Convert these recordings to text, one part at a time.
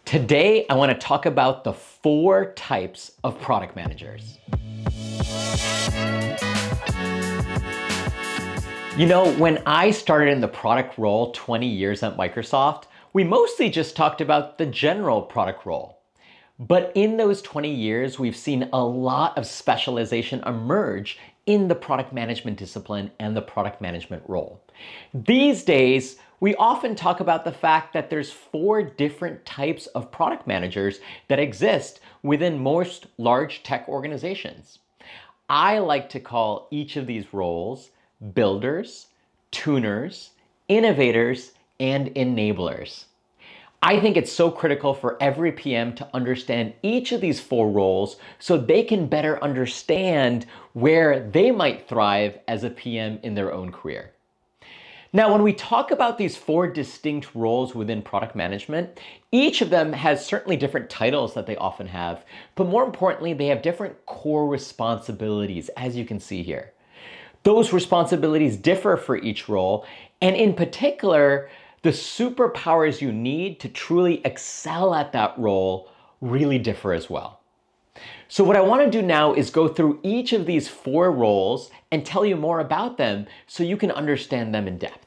Today, I want to talk about the 4 types of product managers. You know, when I started in the product role 20 years at Microsoft, we mostly just talked about the general product role. But in those 20 years, we've seen a lot of specialization emerge in the product management discipline and the product management role. These days, we often talk about the fact that there's 4 different types of product managers that exist within most large tech organizations. I like to call each of these roles builders, tuners, innovators, and enablers. I think it's so critical for every PM to understand each of these 4 roles so they can better understand where they might thrive as a PM in their own career. Now, when we talk about these 4 distinct roles within product management, each of them has certainly different titles that they often have, but more importantly, they have different core responsibilities, as you can see here. Those responsibilities differ for each role, and in particular, the superpowers you need to truly excel at that role really differ as well. So what I want to do now is go through each of these 4 roles and tell you more about them so you can understand them in depth.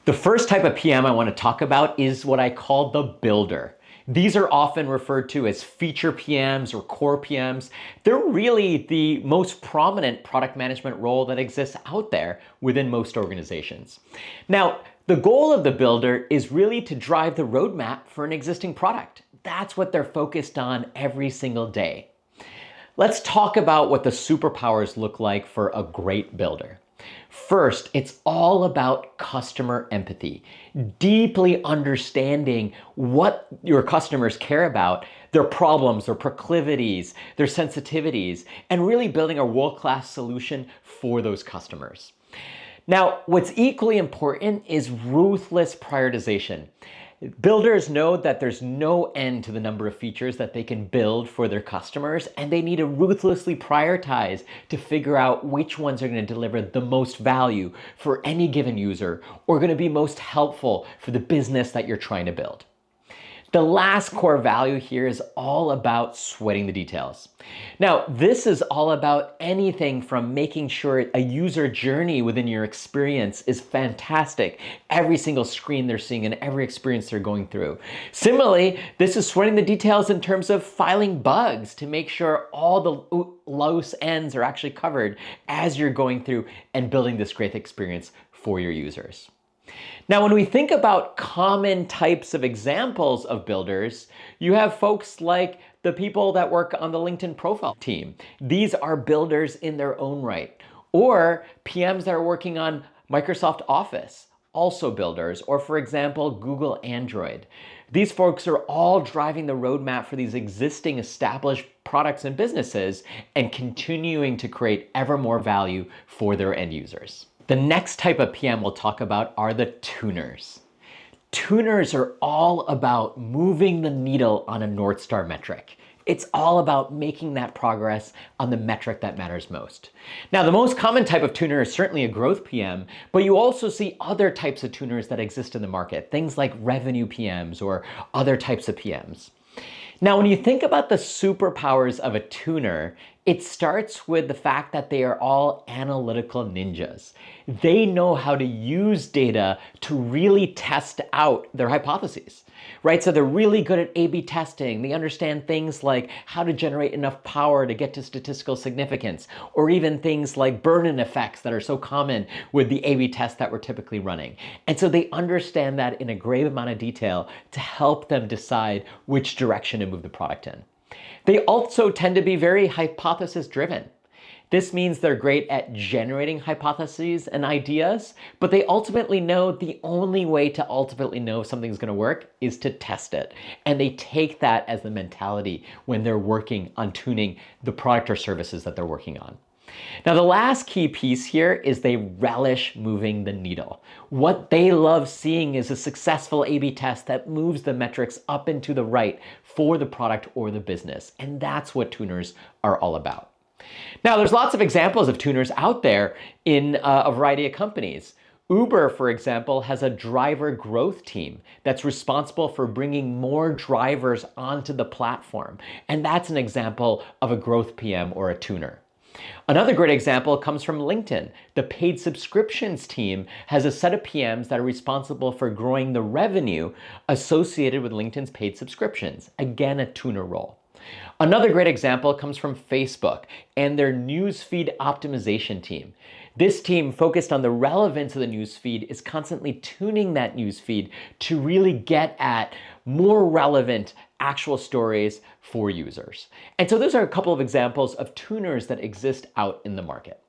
The first type of PM I want to talk about is what I call the builder. These are often referred to as feature PMs or core PMs. They're really the most prominent product management role that exists out there within most organizations. Now, the goal of the builder is really to drive the roadmap for an existing product. That's what they're focused on every single day. Let's talk about what the superpowers look like for a great builder. First, it's all about customer empathy, deeply understanding what your customers care about, their problems, their proclivities, their sensitivities, and really building a world-class solution for those customers. Now, what's equally important is ruthless prioritization. Builders know that there's no end to the number of features that they can build for their customers, and they need to ruthlessly prioritize to figure out which ones are going to deliver the most value for any given user or going to be most helpful for the business that you're trying to build. The last core value here is all about sweating the details. Now, this is all about anything from making sure a user journey within your experience is fantastic, every single screen they're seeing and every experience they're going through. Similarly, this is sweating the details in terms of filing bugs to make sure all the loose ends are actually covered as you're going through and building this great experience for your users. Now, when we think about common types of examples of builders, you have folks like the people that work on the LinkedIn profile team. These are builders in their own right. Or PMs that are working on Microsoft Office, also builders. Or for example, Google Android. These folks are all driving the roadmap for these existing established products and businesses and continuing to create ever more value for their end users. The next type of PM we'll talk about are the tuners. Tuners are all about moving the needle on a North Star metric. It's all about making that progress on the metric that matters most. Now, the most common type of tuner is certainly a growth PM, but you also see other types of tuners that exist in the market, things like revenue PMs or other types of PMs. Now, when you think about the superpowers of a tuner, it starts with the fact that they are all analytical ninjas. They know how to use data to really test out their hypotheses, right? So they're really good at A/B testing. They understand things like how to generate enough power to get to statistical significance, or even things like burn-in effects that are so common with the A/B tests that we're typically running. And so they understand that in a great amount of detail to help them decide which direction to move the product in. They also tend to be very hypothesis driven. This means they're great at generating hypotheses and ideas, but they ultimately know the only way to ultimately know if something's going to work is to test it. And they take that as the mentality when they're working on tuning the product or services that they're working on. Now, the last key piece here is they relish moving the needle. What they love seeing is a successful A/B test that moves the metrics up and to the right for the product or the business. And that's what tuners are all about. Now, there's lots of examples of tuners out there in a variety of companies. Uber, for example, has a driver growth team that's responsible for bringing more drivers onto the platform. And that's an example of a growth PM or a tuner. Another great example comes from LinkedIn. The paid subscriptions team has a set of PMs that are responsible for growing the revenue associated with LinkedIn's paid subscriptions. Again, a tuner role. Another great example comes from Facebook and their newsfeed optimization team. This team, focused on the relevance of the newsfeed, is constantly tuning that newsfeed to really get at more relevant actual stories for users. And so those are a couple of examples of tuners that exist out in the market.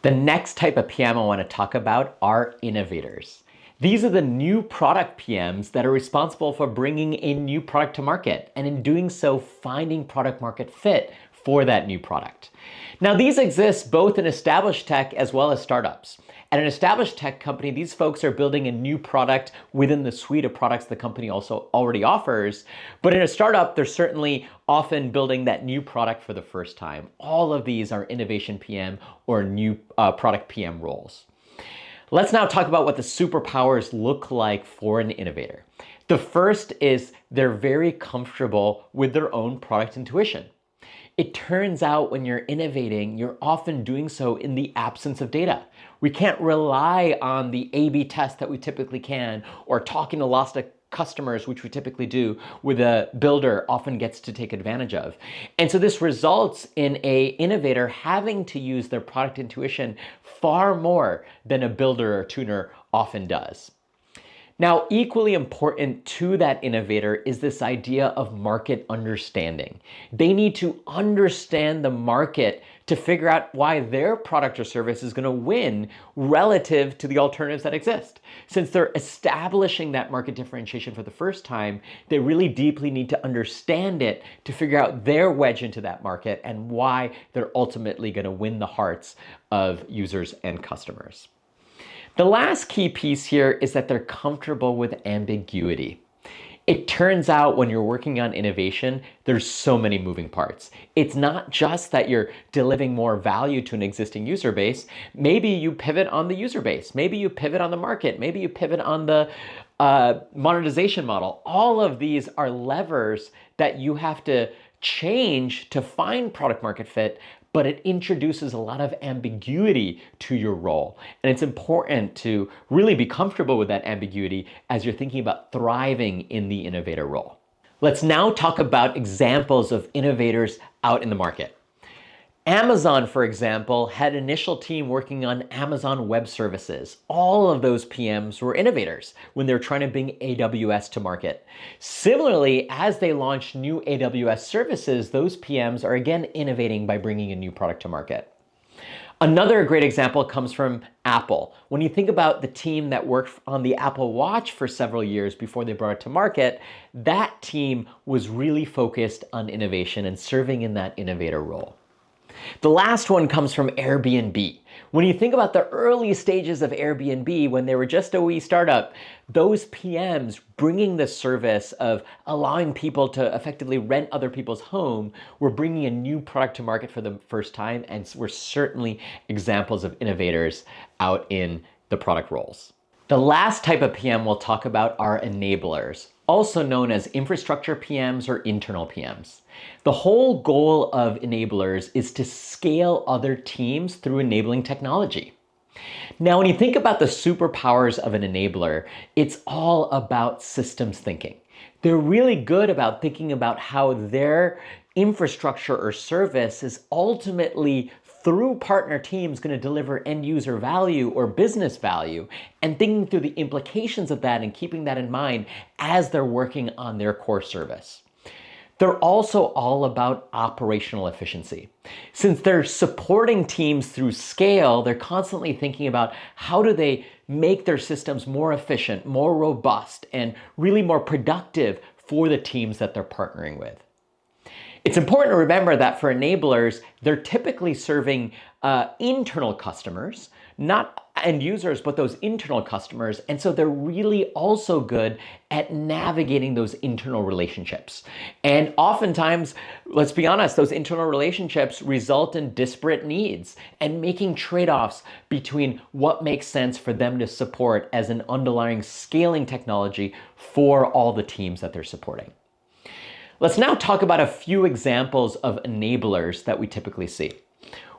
The next type of PM I want to talk about are innovators. These are the new product PMs that are responsible for bringing a new product to market, and in doing so, finding product market fit for that new product. Now, these exist both in established tech as well as startups. At an established tech company, these folks are building a new product within the suite of products the company also already offers. But in a startup, they're certainly often building that new product for the first time. All of these are innovation PM or new product PM roles. Let's now talk about what the superpowers look like for an innovator. The first is they're very comfortable with their own product intuition. It turns out when you're innovating, you're often doing so in the absence of data. We can't rely on the A/B test that we typically can, or talking to lots of customers, which we typically do, with a builder often gets to take advantage of. And so this results in an innovator having to use their product intuition far more than a builder or tuner often does. Now, equally important to that innovator is this idea of market understanding. They need to understand the market to figure out why their product or service is going to win relative to the alternatives that exist. Since they're establishing that market differentiation for the first time, they really deeply need to understand it to figure out their wedge into that market and why they're ultimately going to win the hearts of users and customers. The last key piece here is that they're comfortable with ambiguity. It turns out when you're working on innovation, there's so many moving parts. It's not just that you're delivering more value to an existing user base. Maybe you pivot on the user base. Maybe you pivot on the market. Maybe you pivot on the monetization model. All of these are levers that you have to change to find product market fit, but it introduces a lot of ambiguity to your role. And it's important to really be comfortable with that ambiguity as you're thinking about thriving in the innovator role. Let's now talk about examples of innovators out in the market. Amazon, for example, had an initial team working on Amazon Web Services. All of those PMs were innovators when they were trying to bring AWS to market. Similarly, as they launch new AWS services, those PMs are again innovating by bringing a new product to market. Another great example comes from Apple. When you think about the team that worked on the Apple Watch for several years before they brought it to market, that team was really focused on innovation and serving in that innovator role. The last one comes from Airbnb. When you think about the early stages of Airbnb, when they were just a wee startup, those PMs bringing the service of allowing people to effectively rent other people's home were bringing a new product to market for the first time, and were certainly examples of innovators out in the product roles. The last type of PM we'll talk about are enablers, also known as infrastructure PMs or internal PMs. The whole goal of enablers is to scale other teams through enabling technology. Now, when you think about the superpowers of an enabler, it's all about systems thinking. They're really good about thinking about how their infrastructure or service is ultimately, through partner teams, going to deliver end user value or business value, and thinking through the implications of that and keeping that in mind as they're working on their core service. They're also all about operational efficiency. Since they're supporting teams through scale, they're constantly thinking about how do they make their systems more efficient, more robust, and really more productive for the teams that they're partnering with. It's important to remember that for enablers, they're typically serving internal customers, not end users, but those internal customers. And so they're really also good at navigating those internal relationships. And oftentimes, let's be honest, those internal relationships result in disparate needs and making trade-offs between what makes sense for them to support as an underlying scaling technology for all the teams that they're supporting. Let's now talk about a few examples of enablers that we typically see.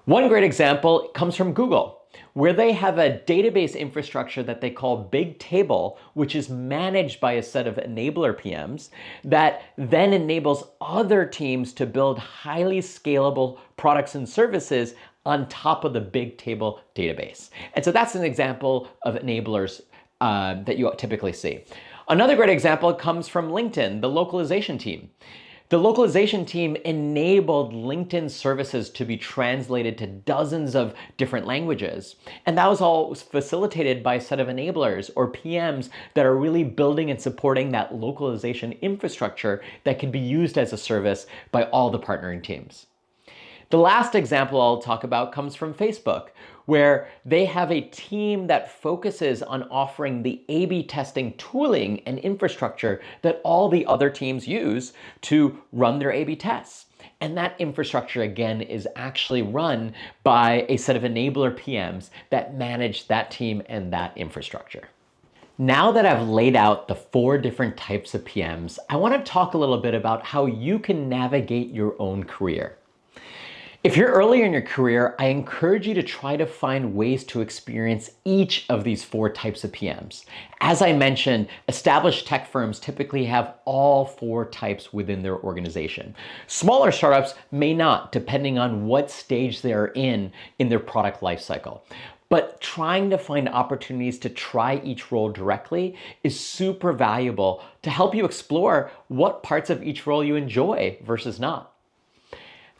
One great example comes from Google, where they have a database infrastructure that they call Bigtable, which is managed by a set of enabler PMs that then enables other teams to build highly scalable products and services on top of the Bigtable database. And so that's an example of enablers that you typically see. Another great example comes from LinkedIn, the localization team. The localization team enabled LinkedIn services to be translated to dozens of different languages. And that was all facilitated by a set of enablers or PMs that are really building and supporting that localization infrastructure that can be used as a service by all the partnering teams. The last example I'll talk about comes from Facebook, where they have a team that focuses on offering the A/B testing tooling and infrastructure that all the other teams use to run their A/B tests. And that infrastructure, again, is actually run by a set of enabler PMs that manage that team and that infrastructure. Now that I've laid out the 4 different types of PMs, I want to talk a little bit about how you can navigate your own career. If you're earlier in your career, I encourage you to try to find ways to experience each of these 4 types of PMs. As I mentioned, established tech firms typically have all 4 types within their organization. Smaller startups may not, depending on what stage they are in their product lifecycle. But trying to find opportunities to try each role directly is super valuable to help you explore what parts of each role you enjoy versus not.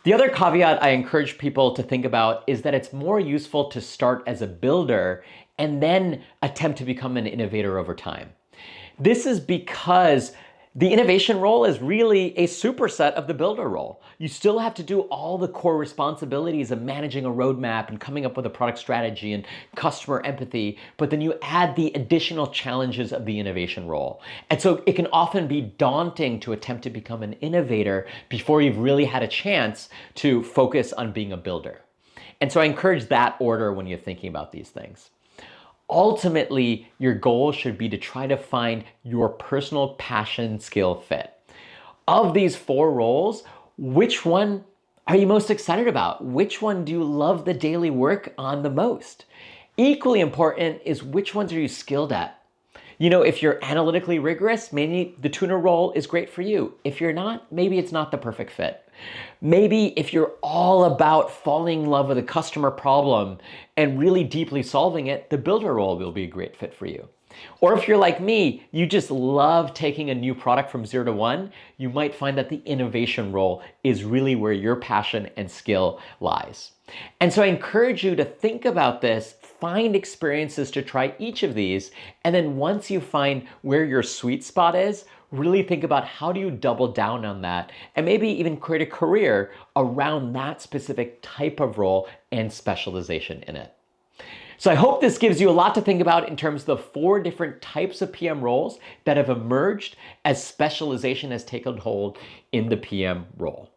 The other caveat I encourage people to think about is that it's more useful to start as a builder and then attempt to become an innovator over time. This is because the innovation role is really a superset of the builder role. You still have to do all the core responsibilities of managing a roadmap and coming up with a product strategy and customer empathy, but then you add the additional challenges of the innovation role. And so it can often be daunting to attempt to become an innovator before you've really had a chance to focus on being a builder. And so I encourage that order when you're thinking about these things. Ultimately, your goal should be to try to find your personal passion skill fit. Of these 4 roles, which one are you most excited about? Which one do you love the daily work on the most? Equally important is which ones are you skilled at? You know, if you're analytically rigorous, maybe the tuner role is great for you. If you're not, maybe it's not the perfect fit. Maybe if you're all about falling in love with a customer problem and really deeply solving it, the builder role will be a great fit for you. Or if you're like me, you just love taking a new product from 0 to 1, you might find that the innovation role is really where your passion and skill lies. And so I encourage you to think about this, find experiences to try each of these, and then once you find where your sweet spot is, really think about how do you double down on that and maybe even create a career around that specific type of role and specialization in it. So I hope this gives you a lot to think about in terms of the 4 different types of PM roles that have emerged as specialization has taken hold in the PM role.